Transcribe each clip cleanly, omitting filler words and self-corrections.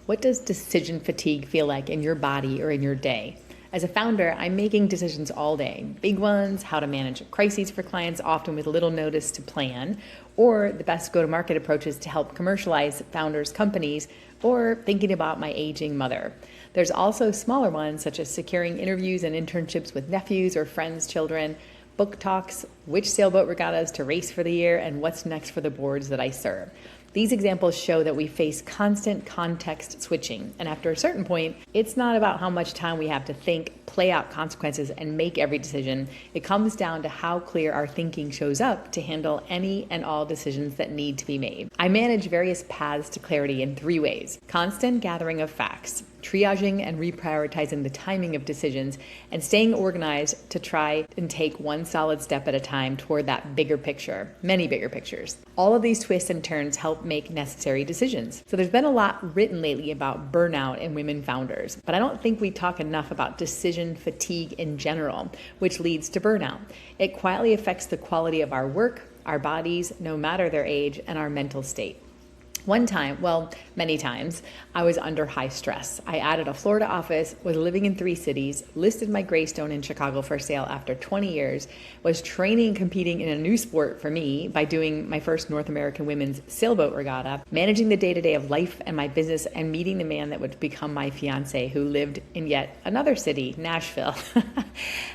What does decision fatigue feel like in your body or in your day? As a founder, I'm making decisions all day. Big ones, how to manage crises for clients, often with little notice to plan, or the best go-to-market approaches to help commercialize founders' companies, or thinking about my aging mother. There's also smaller ones, such as securing interviews and internships with nephews or friends' children, book talks, which sailboat regattas to race for the year, and what's next for the boards that I serve. These examples show that we face constant context switching, and after a certain point, it's not about how much time we have to think, play out consequences, and make every decision. It comes down to how clear our thinking shows up to handle any and all decisions that need to be made. I manage various paths to clarity in 3 ways: constant gathering of facts, triaging and reprioritizing the timing of decisions, and staying organized to try and take one solid step at a time toward that bigger picture, many bigger pictures. All of these twists and turns help make necessary decisions. So there's been a lot written lately about burnout in women founders, but I don't think we talk enough about decision fatigue in general, which leads to burnout. It quietly affects the quality of our work, our bodies, no matter their age, and our mental state. One time, well, many times, I was under high stress. I added a Florida office, was living in 3 cities, listed my Greystone in Chicago for sale after 20 years, was training and competing in a new sport for me by doing my first North American women's sailboat regatta, managing the day-to-day of life and my business, and meeting the man that would become my fiance, who lived in yet another city, Nashville.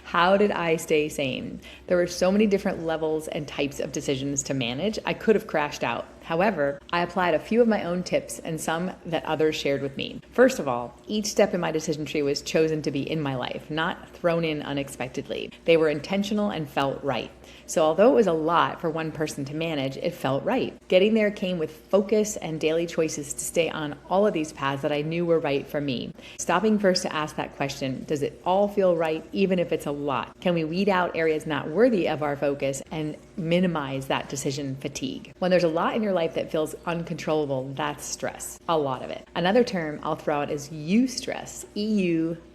How did I stay sane? There were so many different levels and types of decisions to manage. I could have crashed out. However, I applied a few of my own tips and some that others shared with me. First of all, each step in my decision tree was chosen to be in my life, not thrown in unexpectedly. They were intentional and felt right. So although it was a lot for one person to manage, it felt right. Getting there came with focus and daily choices to stay on all of these paths that I knew were right for me. Stopping first to ask that question, does it all feel right, even if it's a lot? Can we weed out areas not worthy of our focus and minimize that decision fatigue? When there's a lot in your life that feels uncontrollable, that's stress, a lot of it. Another term I'll throw out is eustress,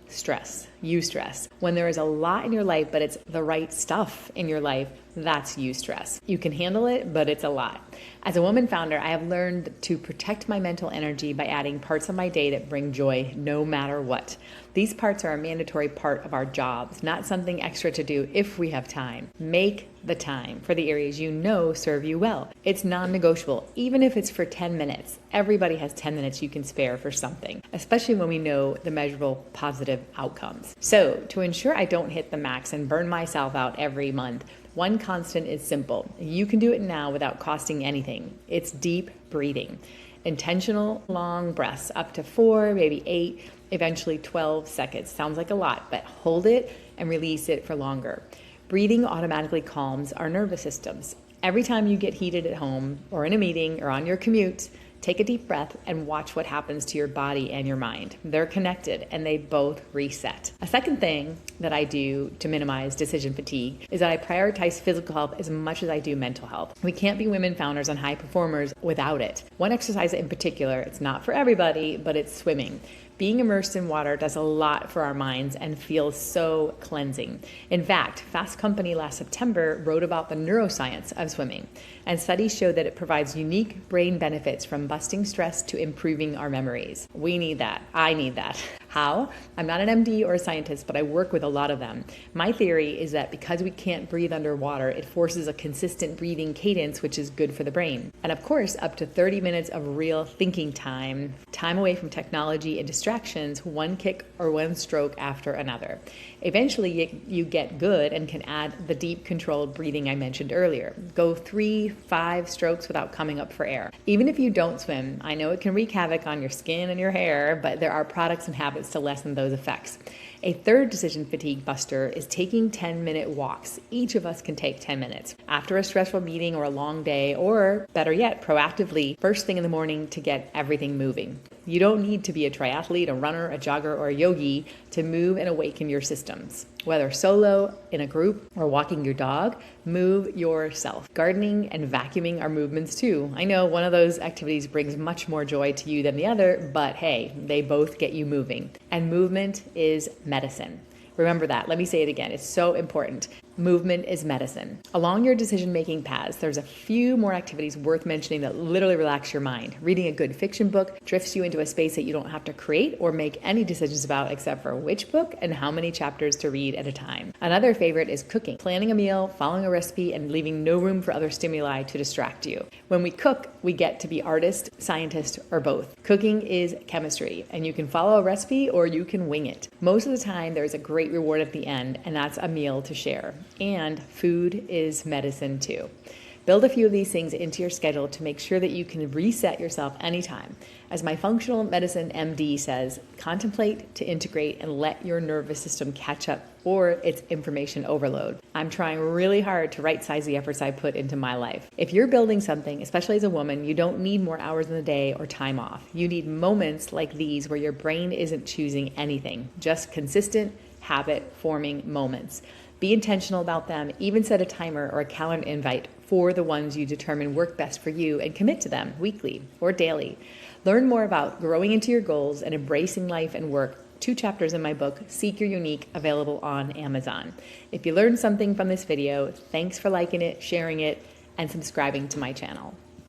stress, eustress. When there is a lot in your life, but it's the right stuff in your life, that's eustress. You can handle it, but it's a lot. As a woman founder, I have learned to protect my mental energy by adding parts of my day that bring joy no matter what. These parts are a mandatory part of our jobs, not something extra to do if we have time. Make the time for the areas you know serve you well. It's non-negotiable, even if it's for 10 minutes. Everybody has 10 minutes you can spare for something, especially when we know the measurable positive outcomes. So to ensure I don't hit the max and burn myself out every month, one constant is simple. You can do it now without costing anything. It's deep breathing. Intentional long breaths, up to 4, maybe 8, eventually 12 seconds. Sounds like a lot, but hold it and release it for longer. Breathing automatically calms our nervous systems. Every time you get heated at home or in a meeting or on your commute, take a deep breath and watch what happens to your body and your mind. They're connected and they both reset. A second thing that I do to minimize decision fatigue is that I prioritize physical health as much as I do mental health. We can't be women founders and high performers without it. One exercise in particular, it's not for everybody, but it's swimming. Being immersed in water does a lot for our minds and feels so cleansing. In fact, Fast Company last September wrote about the neuroscience of swimming, and studies show that it provides unique brain benefits from busting stress to improving our memories. We need that. I need that. How? I'm not an MD or a scientist, but I work with a lot of them. My theory is that because we can't breathe underwater, it forces a consistent breathing cadence, which is good for the brain. And of course, up to 30 minutes of real thinking time away from technology and distractions, one kick or one stroke after another. Eventually, you get good and can add the deep controlled breathing I mentioned earlier. Go 3, 5 strokes without coming up for air. Even if you don't swim, I know it can wreak havoc on your skin and your hair, but there are products and habits to lessen those effects. A third decision fatigue buster is taking 10-minute walks. Each of us can take 10 minutes after a stressful meeting or a long day, or better yet, proactively first thing in the morning to get everything moving. You don't need to be a triathlete, a runner, a jogger, or a yogi to move and awaken your systems. Whether solo, in a group, or walking your dog, move yourself. Gardening and vacuuming are movements too. I know one of those activities brings much more joy to you than the other, but hey, they both get you moving. And movement is medicine. Remember that. Let me say it again. It's so important. Movement is medicine. Along your decision-making paths, there's a few more activities worth mentioning that literally relax your mind. Reading a good fiction book drifts you into a space that you don't have to create or make any decisions about except for which book and how many chapters to read at a time. Another favorite is cooking. Planning a meal, following a recipe, and leaving no room for other stimuli to distract you. When we cook, we get to be artist, scientist, or both. Cooking is chemistry, and you can follow a recipe or you can wing it. Most of the time, there's a great reward at the end, and that's a meal to share. And food is medicine too. Build a few of these things into your schedule to make sure that you can reset yourself anytime. As my functional medicine MD says, contemplate to integrate and let your nervous system catch up or its information overload. I'm trying really hard to right-size the efforts I put into my life. If you're building something, especially as a woman, you don't need more hours in the day or time off. You need moments like these where your brain isn't choosing anything, just consistent habit-forming moments. Be intentional about them, even set a timer or a calendar invite for the ones you determine work best for you and commit to them weekly or daily. Learn more about growing into your goals and embracing life and work. 2 chapters in my book, Seek Your Unique, available on Amazon. If you learned something from this video, thanks for liking it, sharing it, and subscribing to my channel.